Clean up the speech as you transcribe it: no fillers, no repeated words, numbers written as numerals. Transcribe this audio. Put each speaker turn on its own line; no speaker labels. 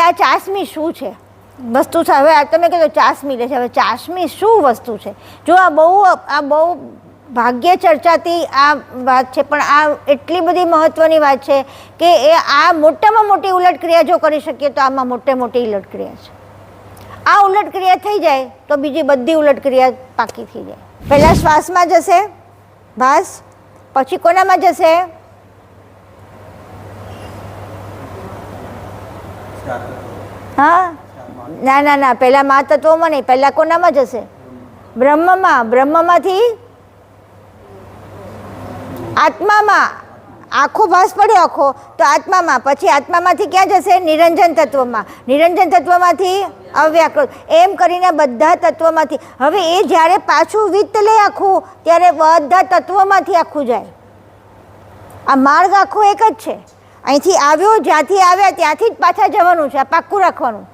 આ ચાસમી શું છે વસ્તુ છે? હવે તમે કીધું ચાસમી લે છે, હવે ચાસમી શું વસ્તુ છે? જો આ બહુ ભાગ્ય ચર્ચાતી આ વાત છે, પણ આ એટલી બધી મહત્વની વાત છે કે એ આ મોટામાં મોટી ઉલટ ક્રિયા જો કરી શકીએ તો આમાં મોટે મોટી ઉલટ ક્રિયા છે. આ ઉલટ ક્રિયા થઈ જાય તો બીજી બધી ઉલટ ક્રિયા પાકી થઈ જાય. પહેલા શ્વાસમાં જશે ભાસ, પછી કોનામાં જશે? હા, ના ના ના, પહેલા મહાતત્વમાં નહીં, પહેલા કોનામાં જશે? બ્રહ્મમાં. બ્રહ્મમાંથી આત્મામાં. આખો ભાસ પડ્યો આખો તો આત્મામાં, પછી આત્મામાંથી ક્યાં જશે? નિરંજન તત્વમાં. નિરંજન તત્વમાંથી અવ્યાકૃત, એમ કરીને બધા તત્વોમાંથી. હવે એ જ્યારે પાછું વિત્ત લે આખું, ત્યારે બધા તત્વોમાંથી આખું જાય. આ માર્ગ આખો એક જ છે. અહીંથી આવ્યો, જ્યાંથી આવ્યા ત્યાંથી જ પાછા જવાનું છે. આ પાક્કું રાખવાનું.